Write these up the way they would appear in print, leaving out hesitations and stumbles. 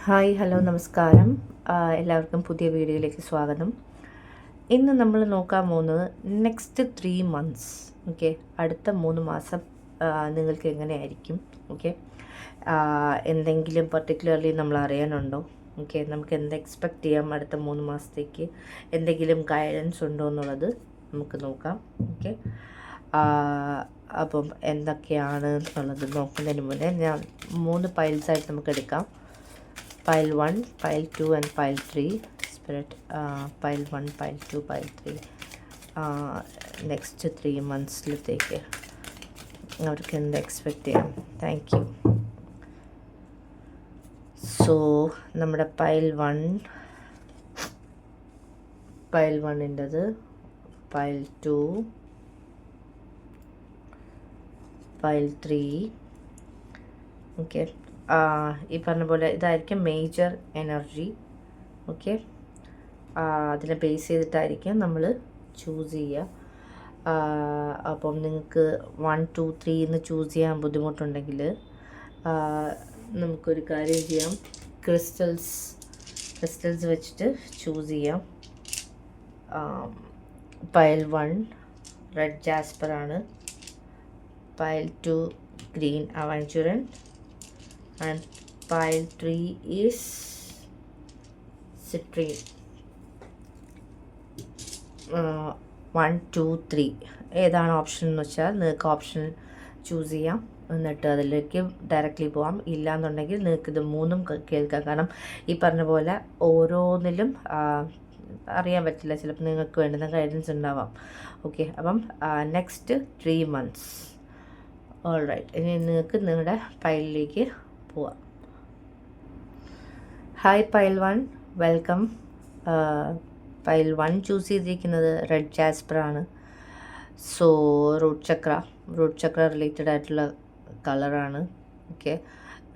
Hi hello നമസ്കാരം. എല്ലാവർക്കും പുതിയ വീഡിയോയിലേക്ക് സ്വാഗതം. ഇന്ന് നമ്മൾ നോക്കാൻ പോകുന്നത് നെക്സ്റ്റ് 3 months. ഓക്കെ, അടുത്ത 3 മാസം നിങ്ങൾക്ക് എങ്ങനെയായിരിക്കും? ഓക്കെ, എന്തെങ്കിലും പർട്ടിക്കുലർലി നമ്മൾ അറിയാനുണ്ടോ? ഓക്കെ, നമുക്ക് എന്ത് എക്സ്പെക്റ്റ് ചെയ്യാം അടുത്ത 3 മാസത്തേക്ക്? എന്തെങ്കിലും ഗൈഡൻസ് ഉണ്ടോ എന്നുള്ളത് നമുക്ക് നോക്കാം. ഓക്കെ, അപ്പം എന്തൊക്കെയാണ് എന്നുള്ളത് നോക്കുന്നതിന് മുന്നേ ഞാൻ 3 പൈൽസായിട്ട് നമുക്ക് എടുക്കാം. Pile 1, Pile 2 and Pile 3. Spirit, Pile 1, Pile 2, Pile 3. Next 3 months-ലേക്ക് അവർക്ക് എന്ത് എക്സ്പെക്റ്റ് ചെയ്യാം? Thank you. സോ നമ്മുടെ പൈൽ 1ൻ്റെത്, പൈൽ 2, പൈൽ 3. ഓക്കെ, ഈ പറഞ്ഞ പോലെ ഇതായിരിക്കും മേജർ എനർജി. ഓക്കെ, അതിനെ ബേസ് ചെയ്തിട്ടായിരിക്കും നമ്മൾ ചൂസ് ചെയ്യുക. അപ്പം നിങ്ങൾക്ക് 1, 2, 3 എന്ന് ചൂസ് ചെയ്യാൻ ബുദ്ധിമുട്ടുണ്ടെങ്കിൽ നമുക്കൊരു കാര്യം ചെയ്യാം. ക്രിസ്റ്റൽസ് വെച്ചിട്ട് ചൂസ് ചെയ്യാം. പൈൽ 1 റെഡ് ജാസ്പർ ആണ്. Pile 2 green aventurine. And pile 3 is citrine. 1, 2, 3 ഏതാണ് ഓപ്ഷൻ എന്ന് വെച്ചാൽ നിങ്ങൾക്ക് ഓപ്ഷൻ ചൂസ് ചെയ്യാം. എന്നിട്ട് അതിലേക്ക് ഡയറക്റ്റ്ലി പോകാം. ഇല്ലയെന്നുണ്ടെങ്കിൽ നിങ്ങൾക്ക് ഇത് 3ഉം കേൾക്കാം. കാരണം ഈ പറഞ്ഞ പോലെ ഓരോന്നിലും അറിയാൻ പറ്റില്ല, ചിലപ്പോൾ നിങ്ങൾക്ക് വേണ്ടുന്ന ഗൈഡൻസ് ഉണ്ടാവാം. ഓക്കെ, അപ്പം നെക്സ്റ്റ് 3 months. ഓൾ റൈറ്റ്, ഇനി നിങ്ങൾക്ക് നിങ്ങളുടെ പൈലിലേക്ക് പോവാം. Hi pile 1, welcome. Pile 1 choose ചെയ്തിരിക്കുന്നത് റെഡ് ജാസ്പർ ആണ്. സോ റൂട്ട് ചക്ര റിലേറ്റഡ് ആയിട്ടുള്ള കളറാണ്. ഓക്കെ,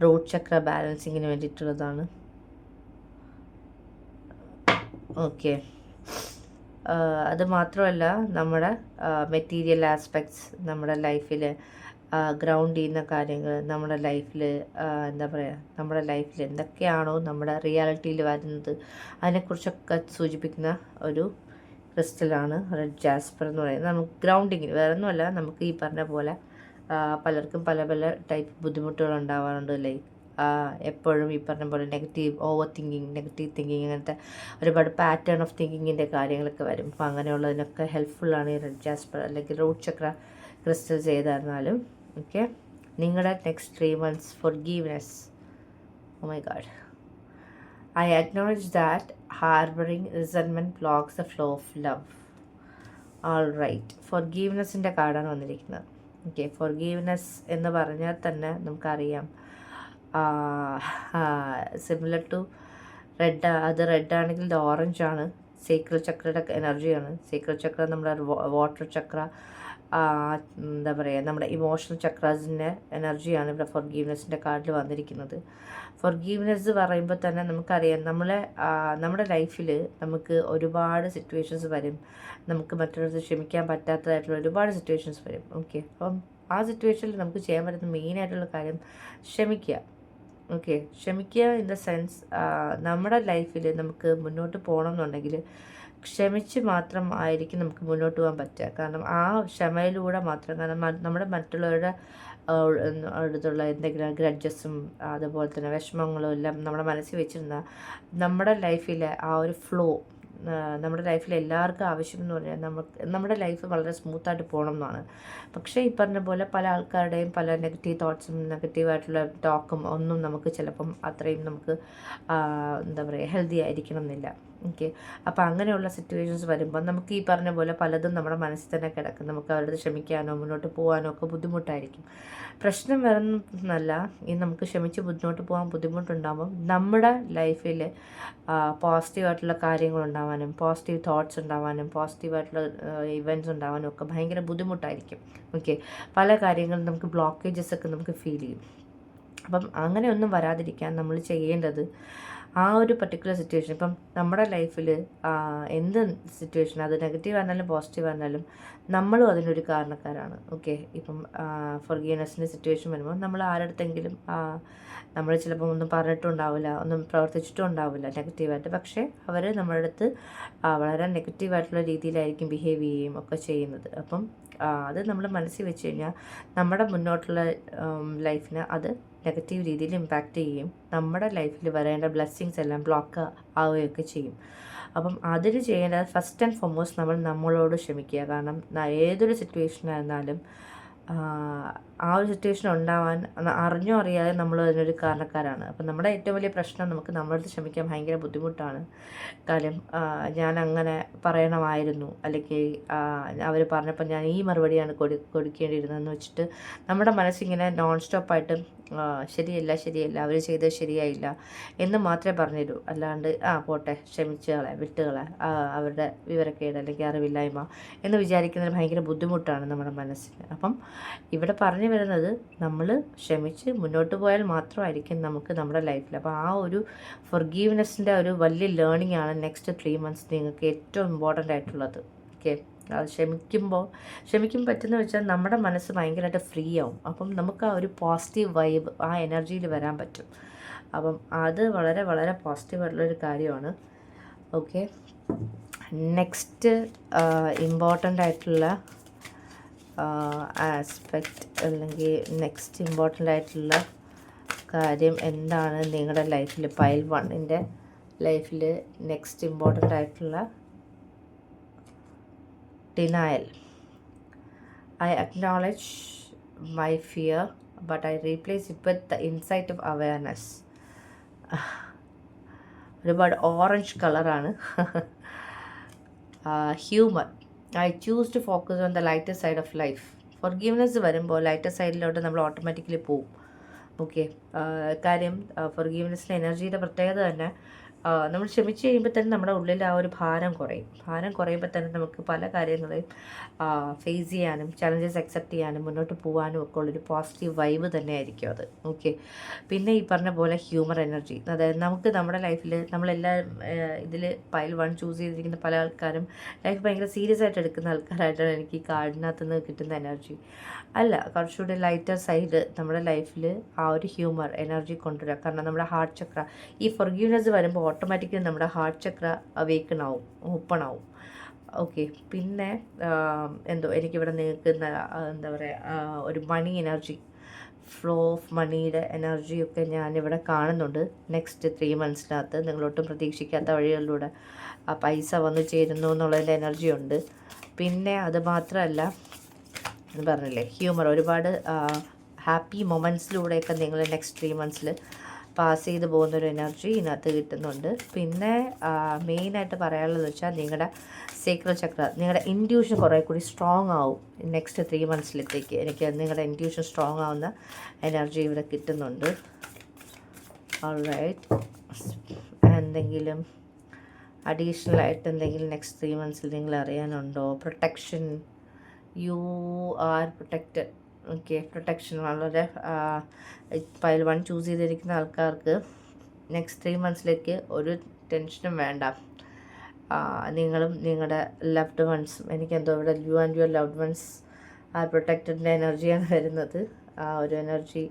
റൂട്ട് ചക്ര ബാലൻസിങ്ങിന് വേണ്ടിയിട്ടുള്ളതാണ്. ഓക്കെ, അത് മാത്രമല്ല നമ്മുടെ മെറ്റീരിയൽ ആസ്പെക്ട്സ്, നമ്മുടെ ലൈഫിൽ ഗ്രൗണ്ട് ചെയ്യുന്ന കാര്യങ്ങൾ, നമ്മുടെ ലൈഫിൽ എന്താ പറയുക, നമ്മുടെ ലൈഫിൽ എന്തൊക്കെയാണോ നമ്മുടെ റിയാലിറ്റിയിൽ വരുന്നത് അതിനെക്കുറിച്ചൊക്കെ സൂചിപ്പിക്കുന്ന ഒരു ക്രിസ്റ്റലാണ് റെഡ് ജാസ്പർ എന്ന് പറയുന്നത്. നമുക്ക് ഗ്രൗണ്ടിങ്ങിന് വേറെ ഒന്നുമല്ല, നമുക്ക് ഈ പറഞ്ഞ പോലെ പലർക്കും പല പല ടൈപ്പ് ബുദ്ധിമുട്ടുകൾ ഉണ്ടാവാറുണ്ട്. ലൈക്ക് എപ്പോഴും ഈ പറഞ്ഞ പോലെ നെഗറ്റീവ് തിങ്കിങ് അങ്ങനത്തെ ഒരുപാട് പാറ്റേൺ ഓഫ് തിങ്കിങ്ങിൻ്റെ കാര്യങ്ങളൊക്കെ വരും. അപ്പോൾ അങ്ങനെയുള്ളതിനൊക്കെ ഹെൽപ്ഫുള്ളാണ് ഈ റെഡ് ജാസ്പർ അല്ലെങ്കിൽ റൂട്ട് ചക്ര ക്രിസ്റ്റൽസ് ഏതായിരുന്നാലും. ഓക്കെ, നിങ്ങളുടെ next 3 months forgiveness. Oh my God. I acknowledge that harboring resentment blocks the flow of love. All right, forgivenessൻ്റെ കാർഡാണ് വന്നിരിക്കുന്നത്. ഓക്കെ, forgiveness എന്ന് പറഞ്ഞാൽ തന്നെ നമുക്കറിയാം സിമിലർ ടു റെഡ്. അത് റെഡ് ആണെങ്കിൽ ഇത് ഓറഞ്ച് ആണ്. സേക്രൽ ചക്രയുടെ എനർജിയാണ്. സേക്രൽ ചക്ര നമ്മുടെ വാട്ടർ ചക്ര, എന്താ പറയുക, നമ്മുടെ ഇമോഷണൽ ചക്രാസിൻ്റെ എനർജിയാണ് ഇവിടെ ഫോർഗീവ്നെസ്സിൻ്റെ കാർഡിൽ വന്നിരിക്കുന്നത്. ഫോർഗീവ്നെസ് പറയുമ്പോൾ തന്നെ നമുക്കറിയാം നമ്മുടെ ലൈഫിൽ നമുക്ക് ഒരുപാട് സിറ്റുവേഷൻസ് വരും. നമുക്ക് മറ്റുള്ളവർക്ക് ക്ഷമിക്കാൻ പറ്റാത്തതായിട്ടുള്ള ഒരുപാട് സിറ്റുവേഷൻസ് വരും. ഓക്കെ, അപ്പം ആ സിറ്റുവേഷനിൽ നമുക്ക് ചെയ്യാൻ പറ്റുന്ന മെയിനായിട്ടുള്ള കാര്യം ക്ഷമിക്കുക. ഓക്കെ, ക്ഷമിക്കുക ഇൻ ദ സെൻസ് നമ്മുടെ ലൈഫിൽ നമുക്ക് മുന്നോട്ട് പോകണം എന്നുണ്ടെങ്കിൽ ക്ഷമിച്ച് മാത്രം ആയിരിക്കും നമുക്ക് മുന്നോട്ട് പോകാൻ പറ്റുക. കാരണം ആ ക്ഷമയിലൂടെ മാത്രം, കാരണം നമ്മുടെ മറ്റുള്ളവരുടെ അടുത്തുള്ള എന്തെങ്കിലും ഗ്രഡ്ജസും അതുപോലെ തന്നെ വിഷമങ്ങളും എല്ലാം നമ്മുടെ മനസ്സിൽ വെച്ചിരുന്ന നമ്മുടെ ലൈഫിലെ ആ ഒരു ഫ്ലോ, നമ്മുടെ ലൈഫിൽ എല്ലാവർക്കും ആവശ്യമെന്ന് പറഞ്ഞാൽ നമ്മുടെ ലൈഫ് വളരെ സ്മൂത്തായിട്ട് പോകണം എന്നാണ്. പക്ഷേ ഈ പറഞ്ഞ പോലെ പല ആൾക്കാരുടെയും പല നെഗറ്റീവ് തോട്ട്സും നെഗറ്റീവായിട്ടുള്ള ടോക്കും ഒന്നും നമുക്ക് ചിലപ്പം അത്രയും നമുക്ക് എന്താ പറയുക ഹെൽത്തി ആയിരിക്കണം എന്നില്ല. ഓക്കെ, അപ്പോൾ അങ്ങനെയുള്ള സിറ്റുവേഷൻസ് വരുമ്പോൾ നമുക്ക് ഈ പറഞ്ഞ പോലെ പലതും നമ്മുടെ മനസ്സിൽ തന്നെ കിടക്കും. നമുക്ക് അവരുടെ ക്ഷമിക്കാനോ മുന്നോട്ട് പോകാനോ ഒക്കെ ബുദ്ധിമുട്ടായിരിക്കും. പ്രശ്നം വരുന്നല്ല, ഈ നമുക്ക് ക്ഷമിച്ച് മുന്നോട്ട് പോകാൻ ബുദ്ധിമുട്ടുണ്ടാകുമ്പം നമ്മുടെ ലൈഫിൽ പോസിറ്റീവായിട്ടുള്ള കാര്യങ്ങളുണ്ടാവാനും പോസിറ്റീവ് തോട്ട്സ് ഉണ്ടാവാനും പോസിറ്റീവായിട്ടുള്ള ഇവൻറ്റ്സ് ഉണ്ടാവാനും ഒക്കെ ഭയങ്കര ബുദ്ധിമുട്ടായിരിക്കും. ഓക്കെ, പല കാര്യങ്ങളും നമുക്ക് ബ്ലോക്കേജസ് ഒക്കെ നമുക്ക് ഫീൽ ചെയ്യും. അപ്പം അങ്ങനെയൊന്നും വരാതിരിക്കാൻ നമ്മൾ ചെയ്യേണ്ടത് ആ ഒരു പർട്ടിക്കുലർ സിറ്റുവേഷൻ ഇപ്പം നമ്മുടെ ലൈഫിൽ എന്ത് സിറ്റുവേഷൻ അത് നെഗറ്റീവ് ആയിരുന്നാലും പോസിറ്റീവ് ആയിരുന്നാലും നമ്മളും അതിനൊരു കാരണക്കാരാണ്. ഓക്കെ, ഇപ്പം ഫൊർഗീവ്നെസ്സിൻ്റെ സിറ്റുവേഷൻ വരുമ്പോൾ നമ്മൾ ആരടുത്തെങ്കിലും നമ്മൾ ചിലപ്പോൾ ഒന്നും പറഞ്ഞിട്ടും ഉണ്ടാവില്ല, ഒന്നും പ്രവർത്തിച്ചിട്ടും ഉണ്ടാവില്ല നെഗറ്റീവായിട്ട്, പക്ഷേ അവർ നമ്മുടെ അടുത്ത് വളരെ നെഗറ്റീവായിട്ടുള്ള രീതിയിലായിരിക്കും ബിഹേവ് ചെയ്യുകയും ഒക്കെ ചെയ്യുന്നത്. അപ്പം അത് നമ്മൾ മനസ്സിൽ വെച്ച് കഴിഞ്ഞാൽ നമ്മുടെ മുന്നോട്ടുള്ള ലൈഫിനെ അത് നെഗറ്റീവ് രീതിയിൽ ഇമ്പാക്റ്റ് ചെയ്യുകയും നമ്മുടെ ലൈഫിൽ വരേണ്ട ബ്ലെസ്സിങ്സ് എല്ലാം ബ്ലോക്ക് ആവുകയൊക്കെ ചെയ്യും. അപ്പം അതിന് ചെയ്യേണ്ടത് ഫസ്റ്റ് ആൻഡ് ഫോർമോസ്റ്റ് നമ്മൾ നമ്മളോട് ക്ഷമിക്കുക. കാരണം ഏതൊരു സിറ്റുവേഷനായിരുന്നാലും ആ ഒരു സിറ്റുവേഷൻ ഉണ്ടാവാൻ അറിഞ്ഞോ അറിയാതെ നമ്മൾ അതിനൊരു കാരണക്കാരാണ്. അപ്പം നമ്മുടെ ഏറ്റവും വലിയ പ്രശ്നം നമുക്ക് നമ്മളടുത്ത് ക്ഷമിക്കാൻ ഭയങ്കര ബുദ്ധിമുട്ടാണ്. കാര്യം ഞാൻ അങ്ങനെ പറയണമായിരുന്നു, അല്ലെങ്കിൽ അവർ പറഞ്ഞപ്പോൾ ഞാൻ ഈ മറുപടിയാണ് കൊടുക്കേണ്ടിയിരുന്നതെന്ന് വെച്ചിട്ട് നമ്മുടെ മനസ്സിങ്ങനെ നോൺ സ്റ്റോപ്പായിട്ട് ശരിയല്ല അവർ ചെയ്തത് ശരിയായില്ല എന്ന് മാത്രമേ പറഞ്ഞുതരൂ. അല്ലാണ്ട് പോട്ടെ, ക്ഷമിച്ചുകളെ, വിട്ടുകളെ, അവരുടെ വിവരക്കേട് അല്ലെങ്കിൽ അറിവില്ലായ്മ എന്ന് വിചാരിക്കുന്നതിന് ഭയങ്കര ബുദ്ധിമുട്ടാണ് നമ്മുടെ മനസ്സിന്. അപ്പം ഇവിടെ പറഞ്ഞു വരുന്നത് നമ്മൾ ക്ഷമിച്ച് മുന്നോട്ട് പോയാൽ മാത്രമായിരിക്കും നമുക്ക് നമ്മുടെ ലൈഫിൽ. അപ്പോൾ ആ ഒരു ഫൊർഗീവ്നെസ്സിൻ്റെ ഒരു വലിയ ലേണിംഗ് ആണ് നെക്സ്റ്റ് 3 months നിങ്ങൾക്ക് ഏറ്റവും ഇമ്പോർട്ടൻ്റ് ആയിട്ടുള്ളത്. ഓക്കെ, അത് ക്ഷമിക്കും പറ്റുന്ന വെച്ചാൽ നമ്മുടെ മനസ്സ് ഭയങ്കരമായിട്ട് ഫ്രീ ആവും. അപ്പം നമുക്ക് ആ ഒരു പോസിറ്റീവ് വൈബ് ആ എനർജിയിൽ വരാൻ പറ്റും. അപ്പം അത് വളരെ വളരെ പോസിറ്റീവായിട്ടുള്ളൊരു കാര്യമാണ്. ഓക്കെ, നെക്സ്റ്റ് ഇമ്പോർട്ടൻ്റ് ആയിട്ടുള്ള ആസ്പെക്റ്റ് അല്ലെങ്കിൽ നെക്സ്റ്റ് ഇമ്പോർട്ടൻ്റ് ആയിട്ടുള്ള കാര്യം എന്താണ് നിങ്ങളുടെ ലൈഫിൽ പൈൽ 1ൻ്റെ ലൈഫിൽ നെക്സ്റ്റ് ഇമ്പോർട്ടൻ്റ് ആയിട്ടുള്ള denial. I acknowledge my fear, but I replace it with the insight of awareness. ഒരുപാട് ഓറഞ്ച് കളറാണ്. Humour. I choose to focus on the lighter side of life. Forgiveness വരുമ്പോൾ ലൈറ്റർ സൈഡിലോട്ട് നമ്മൾ automatically പോവും. Okay, കാര്യം ഫൊർഗീവ്നെസ്സിൻ്റെ എനർജിയുടെ പ്രത്യേകത തന്നെ നമ്മൾ ക്ഷമിച്ച് കഴിയുമ്പോൾ തന്നെ നമ്മുടെ ഉള്ളിൽ ആ ഒരു ഭാരം കുറയുമ്പോൾ തന്നെ നമുക്ക് പല കാര്യങ്ങളെയും ഫേസ് ചെയ്യാനും ചലഞ്ചസ് അക്സെപ്റ്റ് ചെയ്യാനും മുന്നോട്ട് പോകാനും ഒക്കെ ഉള്ളൊരു പോസിറ്റീവ് വൈബ് തന്നെ ആയിരിക്കും അത്. ഓക്കെ, പിന്നെ ഈ പറഞ്ഞ പോലെ ഹ്യൂമർ എനർജി, അതായത് നമുക്ക് നമ്മുടെ ലൈഫിൽ നമ്മളെല്ലാം ഇതിൽ പൈൽ 1 ചൂസ് ചെയ്തിരിക്കുന്ന പല ആൾക്കാരും ലൈഫ് ഭയങ്കര സീരിയസ് ആയിട്ട് എടുക്കുന്ന ആൾക്കാരായിട്ടാണ് എനിക്ക് ഈ കാർഡിനകത്ത് നിന്ന് കിട്ടുന്ന എനർജി. അല്ല, കുറച്ചുകൂടി ലൈറ്റർ സൈഡ് നമ്മുടെ ലൈഫിൽ ആ ഒരു ഹ്യൂമർ എനർജി കൊണ്ടുവരിക. കാരണം നമ്മുടെ ഹാർട്ട് ചക്ര ഈ ഫൊർഗീവ്നെസ് വരുമ്പോൾ ഓട്ടോമാറ്റിക്കലി നമ്മുടെ ഹാർട്ട് ചക്ര അവേക്കൺ ആവും, ഓപ്പൺ ആവും. ഓക്കെ, പിന്നെ എനിക്കിവിടെ നിൽക്കുന്ന എന്താ പറയുക, ഒരു മണി എനർജി, ഫ്ലോ ഓഫ് മണിയുടെ എനർജിയൊക്കെ ഞാനിവിടെ കാണുന്നുണ്ട്. നെക്സ്റ്റ് 3 monthsനകത്ത് നിങ്ങളൊട്ടും പ്രതീക്ഷിക്കാത്ത വഴികളിലൂടെ ആ പൈസ വന്നു ചേരുന്നു എന്നുള്ളതിൻ്റെ എനർജി ഉണ്ട്. പിന്നെ അത് മാത്രമല്ല, പറഞ്ഞില്ലേ ഹ്യൂമർ, ഒരുപാട് ഹാപ്പി മൊമെൻറ്റ്സിലൂടെയൊക്കെ നിങ്ങൾ നെക്സ്റ്റ് 3 monthsൽ പാസ് ചെയ്ത് പോകുന്നൊരു എനർജി ഇതിനകത്ത് കിട്ടുന്നുണ്ട്. പിന്നെ മെയിനായിട്ട് പറയാനുള്ളത് വെച്ചാൽ നിങ്ങളുടെ സേക്രൽ ചക്ര, നിങ്ങളുടെ ഇൻറ്റ്യൂഷൻ കുറേ കൂടി സ്ട്രോങ് ആവും നെക്സ്റ്റ് 3 monthsലത്തേക്ക്. എനിക്ക് നിങ്ങളുടെ ഇൻറ്റ്യൂഷൻ സ്ട്രോങ് ആവുന്ന എനർജി ഇവിടെ കിട്ടുന്നുണ്ട്. ഓൾറൈറ്റ്, എന്തെങ്കിലും അഡീഷണൽ ആയിട്ട് എന്തെങ്കിലും നെക്സ്റ്റ് 3 monthsൽ നിങ്ങൾ അറിയാനുണ്ടോ? Protection, you are protected. Okay, protection വളരെ പൈൽ 1 ചൂസ് ചെയ്തിരിക്കുന്ന ആൾക്കാർക്ക് നെക്സ്റ്റ് 3 monthsലേക്ക് ഒരു ടെൻഷനും വേണ്ട. നിങ്ങളും നിങ്ങളുടെ ലവ്ഡ് വൺസും, എനിക്കെന്തോ ഇവിടെ you and your loved once ആ പ്രൊട്ടക്റ്റഡിൻ്റെ എനർജിയാണ് വരുന്നത്. ആ ഒരു എനർജി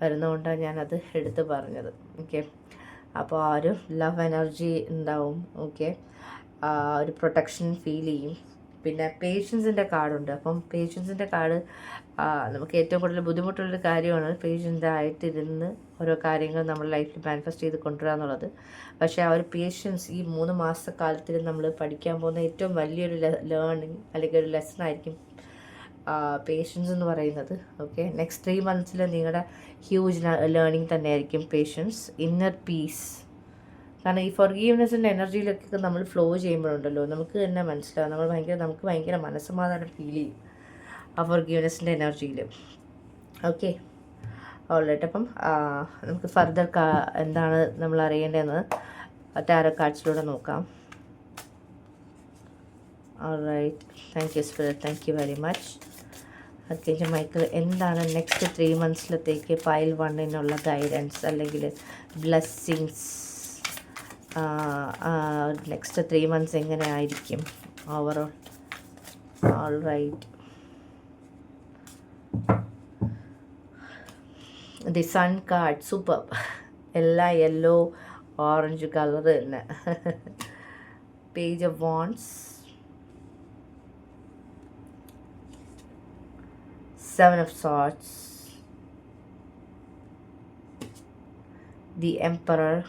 വരുന്നതുകൊണ്ടാണ് ഞാനത് എടുത്ത് പറഞ്ഞത്. ഓക്കെ, അപ്പോൾ ആ ഒരു ലവ് എനർജി ഉണ്ടാവും. ഓക്കെ, ഒരു പ്രൊട്ടക്ഷൻ ഫീൽ ചെയ്യും. പിന്നെ പേഷ്യൻസിൻ്റെ കാർഡുണ്ട്. അപ്പം പേഷ്യൻസിൻ്റെ കാർഡ് നമുക്ക് ഏറ്റവും കൂടുതൽ ബുദ്ധിമുട്ടുള്ളൊരു കാര്യമാണ് പേഷ്യൻ്റ് ആയിട്ടിരുന്ന് ഓരോ കാര്യങ്ങൾ നമ്മുടെ ലൈഫിൽ മാനിഫെസ്റ്റ് ചെയ്ത് കൊണ്ടുവരിക എന്നുള്ളത്. പക്ഷേ ആ ഒരു പേഷ്യൻസ് ഈ 3 മാസക്കാലത്തിൽ നമ്മൾ പഠിക്കാൻ പോകുന്ന ഏറ്റവും വലിയൊരു ലേണിംഗ് അല്ലെങ്കിൽ ഒരു ലെസൺ ആയിരിക്കും പേഷ്യൻസ് എന്ന് പറയുന്നത്. ഓക്കെ, നെക്സ്റ്റ് 3 monthsൽ നിങ്ങളുടെ ഹ്യൂജ് ലേണിംഗ് തന്നെയായിരിക്കും പേഷ്യൻസ്. ഇന്നർ പീസ്, കാരണം ഈ ഫൊർഗീവ്നെസ്സിൻ്റെ എനർജിയിലൊക്കെ നമ്മൾ ഫ്ലോ ചെയ്യുമ്പോഴുണ്ടല്ലോ നമുക്ക് തന്നെ മനസ്സിലാവും നമുക്ക് ഭയങ്കര മനസ്സമാധാനം ഫീൽ ചെയ്യും ആ ഫൊർഗീവ്നെസ്സിൻ്റെ എനർജിയിൽ. Okay, alright. അപ്പം നമുക്ക് ഫർദർ എന്താണ് നമ്മൾ അറിയേണ്ടതെന്ന് ടാരോ കാർഡ്സിലൂടെ നോക്കാം. Alright, thank you spirit, thank you very much. Archangel Michael, എന്താണ് നെക്സ്റ്റ് 3 monthsലത്തേക്ക് പൈൽ 1നുള്ള ഗൈഡൻസ് അല്ലെങ്കിൽ ബ്ലെസ്സിങ്സ്? നെക്സ്റ്റ് 3 months എങ്ങനെ ആയിരിക്കും overall. All right, the sun card super. എല്ലാം യെല്ലോ ഓറഞ്ച് കളർ തന്നെ. Page of wands, 7 of swords, the emperor,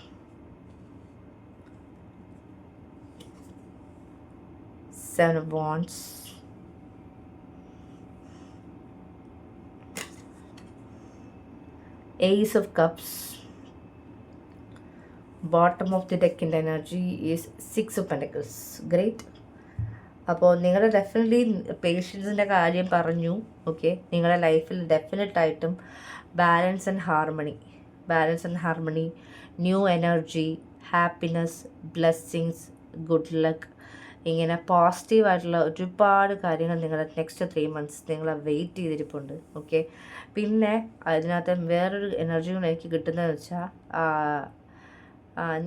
7 of wands, ace of cups, bottom of the deck in the energy is 6 of pentacles. Great. അപ്പോൾ നിങ്ങളുടെ definitely പേഷ്യൻസിൻ്റെ കാര്യം പറഞ്ഞു. Okay, നിങ്ങളുടെ ലൈഫിൽ ഡെഫിനറ്റായിട്ടും balance and harmony, new energy, happiness, blessings, good luck, ഇങ്ങനെ പോസിറ്റീവായിട്ടുള്ള ഒരുപാട് കാര്യങ്ങൾ നിങ്ങളുടെ നെക്സ്റ്റ് 3 months നിങ്ങളെ വെയിറ്റ് ചെയ്തിരിപ്പുണ്ട്. ഓക്കെ, പിന്നെ അതിനകത്ത് വേറൊരു എനർജി കൂടെ എനിക്ക് കിട്ടുന്നതെന്ന് വെച്ചാൽ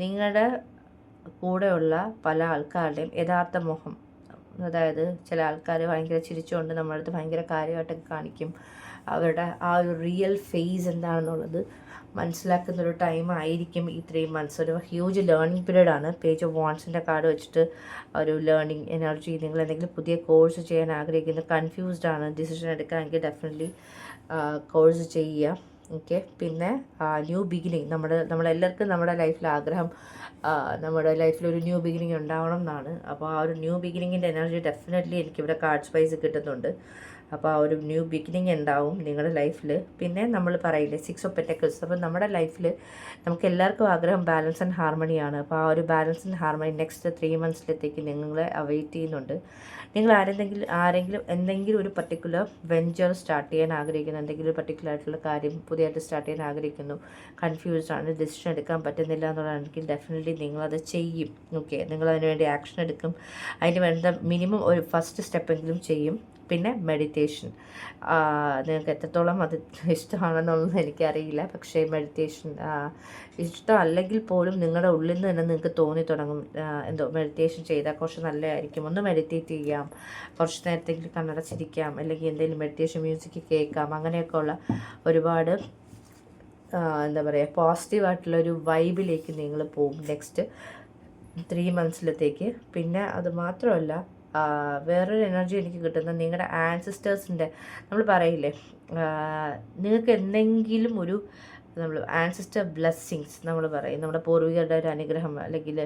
നിങ്ങളുടെ കൂടെയുള്ള പല ആൾക്കാരുടെയും യഥാർത്ഥ മുഖം, അതായത് ചില ആൾക്കാർ ഭയങ്കര ചിരിച്ചുകൊണ്ട് നമ്മുടെ അടുത്ത് ഭയങ്കര കാര്യമായിട്ടൊക്കെ കാണിക്കും. അവരുടെ ആ ഒരു റിയൽ ഫേസ് എന്താണെന്നുള്ളത് മനസ്സിലാക്കുന്നൊരു ടൈം ആയിരിക്കും ഈ 3 months. ഒരു ഹ്യൂജ് ലേണിംഗ് പീരീഡ് ആണ്. പേജ് ഓഫ് വാണ്ട്സിൻ്റെ കാർഡ് വെച്ചിട്ട് ഒരു ലേണിംഗ് എനർജി. നിങ്ങൾ എന്തെങ്കിലും പുതിയ കോഴ്സ് ചെയ്യാൻ ആഗ്രഹിക്കുന്നു, കൺഫ്യൂസ്ഡ് ആണ്, ഡിസിഷൻ എടുക്കാമെങ്കിൽ ഡെഫിനറ്റ്ലി കോഴ്സ് ചെയ്യുക. ഓക്കെ, പിന്നെ ന്യൂ ബിഗിനിങ്. നമ്മളെല്ലാവർക്കും നമ്മുടെ ലൈഫിൽ ആഗ്രഹം നമ്മുടെ ലൈഫിൽ ഒരു ന്യൂ ബിഗിനിങ് ഉണ്ടാവണം എന്നാണ്. അപ്പോൾ ആ ഒരു ന്യൂ ബിഗിനിങ്ങിൻ്റെ എനർജി ഡെഫിനറ്റ്ലി എനിക്കിവിടെ കാർഡ്സ് വൈസ് കിട്ടുന്നുണ്ട്. അപ്പോൾ ആ ഒരു ന്യൂ ബിഗിനിങ് ഉണ്ടാവും നിങ്ങളുടെ ലൈഫിൽ. പിന്നെ നമ്മൾ പറയില്ലേ 6 of pentacles. അപ്പോൾ നമ്മുടെ ലൈഫിൽ നമുക്ക് എല്ലാവർക്കും ആഗ്രഹം ബാലൻസ് ആൻഡ് ഹാർമണിയാണ്. അപ്പോൾ ആ ഒരു ബാലൻസ് ആൻഡ് ഹാർമണി നെക്സ്റ്റ് 3 monthsലേക്ക് നിങ്ങളെ അവൈറ്റ് ചെയ്യുന്നുണ്ട്. നിങ്ങൾ ആരെങ്കിലും എന്തെങ്കിലും ഒരു പർട്ടിക്കുലർ വെഞ്ചർ സ്റ്റാർട്ട് ചെയ്യാൻ ആഗ്രഹിക്കുന്നു, എന്തെങ്കിലും ഒരു പർട്ടിക്കുലർ ആയിട്ടുള്ള കാര്യം പുതിയതായിട്ട് സ്റ്റാർട്ട് ചെയ്യാൻ ആഗ്രഹിക്കുന്നു, കൺഫ്യൂസ്ഡ് ആണ്, ഡിസിഷൻ എടുക്കാൻ പറ്റുന്നില്ല എന്നുള്ളതാണെങ്കിൽ ഡെഫിനറ്റ്ലി നിങ്ങളത് ചെയ്യും. ഓക്കെ, നിങ്ങളതിന് വേണ്ടി ആക്ഷൻ എടുക്കും. അതിന് വേണ്ട മിനിമം ഒരു ഫസ്റ്റ് സ്റ്റെപ്പെങ്കിലും ചെയ്യും. പിന്നെ മെഡിറ്റേഷൻ, നിങ്ങൾക്ക് എത്രത്തോളം അത് ഇഷ്ടമാണെന്നുള്ളത് എനിക്കറിയില്ല. പക്ഷേ മെഡിറ്റേഷൻ ഇഷ്ടമല്ലെങ്കിൽ പോലും നിങ്ങളുടെ ഉള്ളിൽ നിന്ന് തന്നെ നിങ്ങൾക്ക് തോന്നി തുടങ്ങും എന്തോ മെഡിറ്റേഷൻ ചെയ്താൽ കുറച്ച് നല്ലതായിരിക്കും. ഒന്ന് മെഡിറ്റേറ്റ് ചെയ്യാം, കുറച്ച് നേരത്തെങ്കിലും കണ്ണടച്ചിരിക്കാം, അല്ലെങ്കിൽ എന്തെങ്കിലും മെഡിറ്റേഷൻ മ്യൂസിക് കേൾക്കാം. അങ്ങനെയൊക്കെ ഉള്ള ഒരുപാട് എന്താ പറയുക പോസിറ്റീവായിട്ടുള്ളൊരു വൈബിലേക്ക് നിങ്ങൾ പോകും നെക്സ്റ്റ് 3 monthsലത്തേക്ക്. പിന്നെ അത് മാത്രമല്ല വേറൊരു എനർജി എനിക്ക് കിട്ടുന്നത് നിങ്ങളുടെ ആൻസിസ്റ്റേഴ്സിൻ്റെ, നമ്മൾ പറയില്ലേ നിങ്ങൾക്ക് എന്തെങ്കിലും ഒരു നമ്മൾ ആൻസിസ്റ്റർ ബ്ലെസ്സിങ്സ് നമ്മൾ പറയും, നമ്മുടെ പൂർവികരുടെ ഒരു അനുഗ്രഹം, അല്ലെങ്കിൽ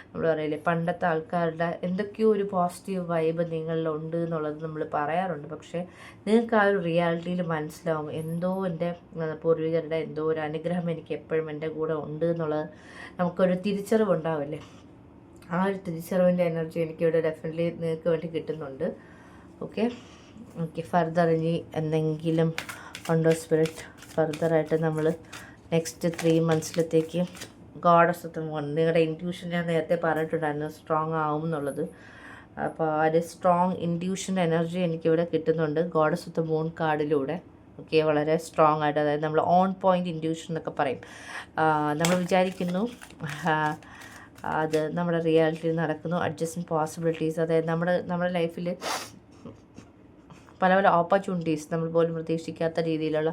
നമ്മൾ പറയില്ലേ പണ്ടത്തെ ആൾക്കാരുടെ എന്തൊക്കെയോ ഒരു പോസിറ്റീവ് വൈബ് നിങ്ങളിലുണ്ട് എന്നുള്ളത് നമ്മൾ പറയാറുണ്ട്. പക്ഷേ നിങ്ങൾക്ക് ആ ഒരു റിയാലിറ്റിയിൽ മനസ്സിലാവും എന്തോ എൻ്റെ പൂർവികരുടെ എന്തോ ഒരു അനുഗ്രഹം എനിക്ക് എപ്പോഴും എൻ്റെ കൂടെ ഉണ്ട് എന്നുള്ളത് നമുക്കൊരു തിരിച്ചറിവുണ്ടാവില്ലേ. ആ ഒരു തിരിച്ചറിവിൻ്റെ എനർജി എനിക്കിവിടെ ഡെഫിനറ്റ്ലി നിങ്ങൾക്ക് വേണ്ടി കിട്ടുന്നുണ്ട്. ഓക്കെ, ഫർദർ ഇനി എന്തെങ്കിലും ഉണ്ടോ സ്പിരിറ്റ്? ഫർദറായിട്ട് നമ്മൾ നെക്സ്റ്റ് 3 monthsലത്തേക്ക് ഗോഡസ് ഓഫ് ദ മൂൺ, നിങ്ങളുടെ ഇൻറ്റ്യൂഷൻ ഞാൻ നേരത്തെ പറഞ്ഞിട്ടുണ്ടായിരുന്നു സ്ട്രോങ് ആവും എന്നുള്ളത്. അപ്പോൾ ആ ഒരു സ്ട്രോങ് ഇൻറ്റ്യൂഷൻ എനർജി എനിക്കിവിടെ കിട്ടുന്നുണ്ട് ഗോഡസ് ഓഫ് ദ മൂൺ കാർഡിലൂടെ. ഓക്കെ, വളരെ സ്ട്രോങ് ആയിട്ട്, അതായത് നമ്മൾ ഓൺ പോയിൻ്റ് ഇൻറ്റ്യൂഷൻ എന്നൊക്കെ പറയും. നമ്മൾ വിചാരിക്കുന്നു അത് നമ്മുടെ റിയാലിറ്റിയിൽ നടക്കുന്നു. അഡ്ജസ്റ്റ്മെൻറ്റ് പോസിബിലിറ്റീസ്, അതായത് നമ്മുടെ ലൈഫിൽ പല ഓപ്പർച്യൂണിറ്റീസ് നമ്മൾ പോലും പ്രതീക്ഷിക്കാത്ത രീതിയിലുള്ള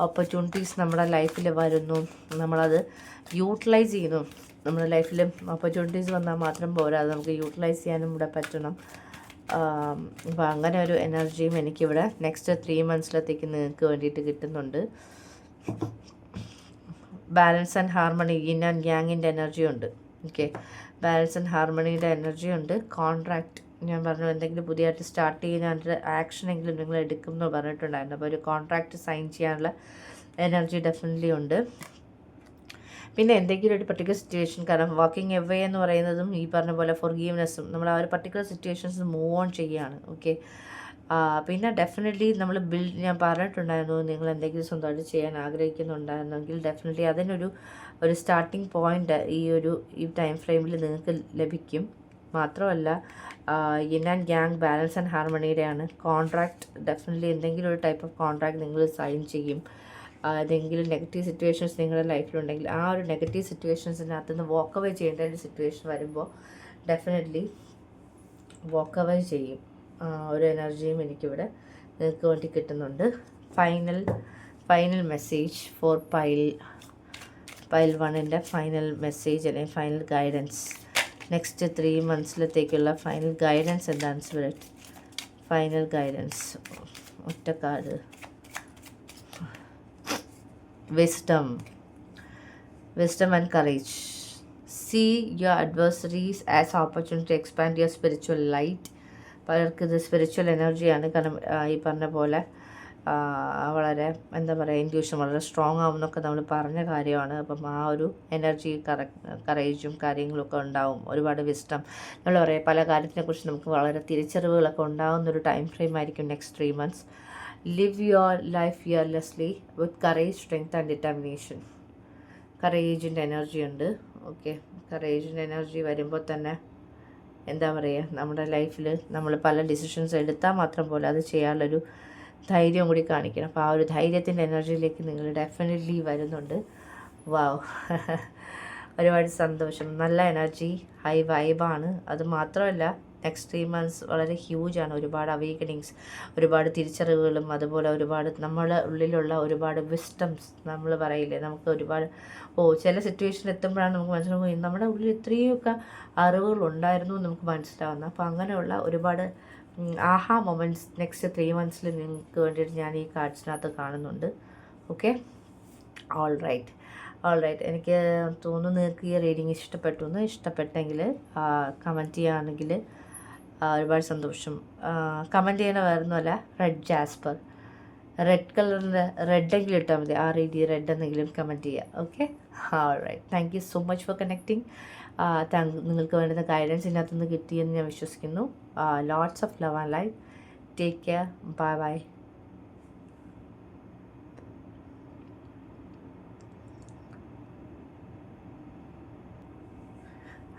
ഓപ്പർച്യൂണിറ്റീസ് നമ്മുടെ ലൈഫിൽ വരുന്നു. നമ്മളത് യൂട്ടിലൈസ് ചെയ്യുന്നു. നമ്മുടെ ലൈഫിൽ ഓപ്പർച്യൂണിറ്റീസ് വന്നാൽ മാത്രം പോരാ, അത് നമുക്ക് യൂട്ടിലൈസ് ചെയ്യാനും ഇവിടെ പറ്റണം. അപ്പോൾ അങ്ങനെ ഒരു എനർജിയും എനിക്കിവിടെ നെക്സ്റ്റ് 3 monthsലത്തേക്ക് നിങ്ങൾക്ക് വേണ്ടിയിട്ട് കിട്ടുന്നുണ്ട്. Balance and harmony, yin and യാങ്ങിൻ്റെ എനർജി ഉണ്ട്. ഓക്കെ, ബാലൻസ് ആൻഡ് ഹാർമണിയുടെ എനർജി ഉണ്ട്. കോൺട്രാക്റ്റ് ഞാൻ പറഞ്ഞു, എന്തെങ്കിലും പുതിയതായിട്ട് സ്റ്റാർട്ട് ചെയ്യാനായിട്ട് ആക്ഷനെങ്കിലും നിങ്ങൾ എടുക്കും എന്ന് പറഞ്ഞിട്ടുണ്ടായിരുന്നു. അപ്പോൾ ഒരു കോൺട്രാക്റ്റ് സൈൻ ചെയ്യാനുള്ള എനർജി ഡെഫിനറ്റ്ലി ഉണ്ട്. പിന്നെ എന്തെങ്കിലും ഒരു പർട്ടിക്കുലർ സിറ്റുവേഷൻ, കാരണം വാക്കിംഗ് എവേ എന്ന് പറയുന്നതും ഈ പറഞ്ഞ പോലെ ഫോർഗീവ്നെസ്സും നമ്മൾ ആ ഒരു പർട്ടിക്കുലർ സിറ്റുവേഷൻസ് മൂവ് ഓൺ ചെയ്യുകയാണ്. ഓക്കെ, പിന്നെ ഡെഫിനറ്റ്ലി നമ്മൾ ഞാൻ പറഞ്ഞിട്ടുണ്ടായിരുന്നു നിങ്ങൾ എന്തെങ്കിലും സ്വന്തമായിട്ട് ചെയ്യാൻ ആഗ്രഹിക്കുന്നുണ്ടായിരുന്നെങ്കിൽ ഡെഫിനറ്റ്ലി അതിനൊരു സ്റ്റാർട്ടിങ് പോയിൻ്റ് ഈ ടൈം ഫ്രെയിമിൽ നിങ്ങൾക്ക് ലഭിക്കും. മാത്രമല്ല yin and yang balance and ഹാർമണിയുടെയാണ്. കോൺട്രാക്റ്റ് ഡെഫിനറ്റ്ലി എന്തെങ്കിലും ഒരു ടൈപ്പ് ഓഫ് കോൺട്രാക്റ്റ് നിങ്ങൾ സൈൻ ചെയ്യും. ഏതെങ്കിലും നെഗറ്റീവ് സിറ്റുവേഷൻസ് നിങ്ങളുടെ ലൈഫിലുണ്ടെങ്കിൽ ആ ഒരു നെഗറ്റീവ് സിറ്റുവേഷൻസിനകത്ത് നിന്ന് വാക്ക് അവേ ചെയ്യേണ്ട ഒരു സിറ്റുവേഷൻ വരുമ്പോൾ ഡെഫിനറ്റ്ലി വാക്ക് അവേ ചെയ്യും. ഒരു എനർജിയും എനിക്കിവിടെ നിങ്ങൾക്ക് വേണ്ടി കിട്ടുന്നുണ്ട്. ഫൈനൽ മെസ്സേജ് ഫോർ പൈൽ 1ൻ്റെ ഫൈനൽ മെസ്സേജ് അല്ലെങ്കിൽ ഫൈനൽ ഗൈഡൻസ് നെക്സ്റ്റ് 3 മന്ത്സിലത്തേക്കുള്ള ഫൈനൽ ഗൈഡൻസ് എന്താണ് സ്പിരിറ്റ്? ഫൈനൽ ഗൈഡൻസ് ഒറ്റ card. Wisdom and courage. See your adversaries as opportunity to expand your spiritual light. പലർക്ക് ഇത് സ്പിരിച്വൽ എനർജിയാണ്. കാരണം ഈ പറഞ്ഞ പോലെ വളരെ എന്താ പറയുക, ഇൻറ്റ്യൂഷൻ വളരെ സ്ട്രോങ് ആവുമെന്നൊക്കെ നമ്മൾ പറഞ്ഞ കാര്യമാണ്. അപ്പം ആ ഒരു എനർജി കറേജും കാര്യങ്ങളൊക്കെ ഉണ്ടാവും. ഒരുപാട് വിസ്ഡം, നമ്മൾ പറയുക പല കാര്യത്തിനെക്കുറിച്ച് നമുക്ക് വളരെ തിരിച്ചറിവുകളൊക്കെ ഉണ്ടാകുന്നൊരു ടൈം ഫ്രെയിം ആയിരിക്കും next 3 months. Live your life fearlessly with courage, strength and determination. കറേജിൻ്റെ എനർജി ഉണ്ട്. ഓക്കെ, കറേജിൻ്റെ എനർജി വരുമ്പോൾ തന്നെ എന്താ പറയുക, നമ്മുടെ ലൈഫിൽ നമ്മൾ പല ഡിസിഷൻസ് എടുത്താൽ മാത്രം പോലെ അത് ചെയ്യാനുള്ളൊരു ധൈര്യം കൂടി കാണിക്കണം. അപ്പോൾ ആ ഒരു ധൈര്യത്തിൻ്റെ എനർജിയിലേക്ക് നിങ്ങൾ ഡെഫിനറ്റ്ലി വരുന്നുണ്ട്. വാവ്, ഒരുപാട് സന്തോഷം. നല്ല എനർജി, ഹൈ വൈബാണ്. അത് മാത്രമല്ല നെക്സ്റ്റ് 3 months വളരെ ഹ്യൂജാണ്. ഒരുപാട് അവേക്കണിങ്സ്, ഒരുപാട് തിരിച്ചറിവുകളും, അതുപോലെ ഒരുപാട് നമ്മളെ ഉള്ളിലുള്ള ഒരുപാട് വിസ്റ്റംസ് നമ്മൾ പറയില്ലേ, നമുക്ക് ഒരുപാട് ചില സിറ്റുവേഷൻ എത്തുമ്പോഴാണ് നമുക്ക് മനസ്സിലാവും നമ്മുടെ ഉള്ളിൽ ഇത്രയൊക്കെ അറിവുകൾ ഉണ്ടായിരുന്നു നമുക്ക് മനസ്സിലാവുന്നത്. അപ്പോൾ അങ്ങനെയുള്ള ഒരുപാട് ആഹാ മൊമെൻറ്റ്സ് നെക്സ്റ്റ് 3 months നിങ്ങൾക്ക് വേണ്ടിയിട്ട് ഞാൻ ഈ കാർഡ്സിനകത്ത് കാണുന്നുണ്ട്. Okay, all right. എനിക്ക് തോന്നുന്നു നിങ്ങൾക്ക് ഈ റീഡിങ് ഇഷ്ടപ്പെട്ടു എന്ന്. ഇഷ്ടപ്പെട്ടെങ്കിൽ കമൻറ്റ് ചെയ്യുകയാണെങ്കിൽ ഒരുപാട് സന്തോഷം. കമൻറ്റ് ചെയ്യണ വേറൊന്നുമല്ല, റെഡ് ജാസ്പർ, റെഡ് കളറിൻ്റെ റെഡെങ്കിലും ഇട്ടാൽ മതി. RED എന്തെങ്കിലും കമൻറ്റ് ചെയ്യുക. Okay, right. Thank you so much for connecting. നിങ്ങൾക്ക് വേണ്ടുന്ന ഗൈഡൻസ് ഇതിനകത്തുനിന്ന് കിട്ടിയെന്ന് ഞാൻ വിശ്വസിക്കുന്നു. Lots of love and life. Take care. Bye.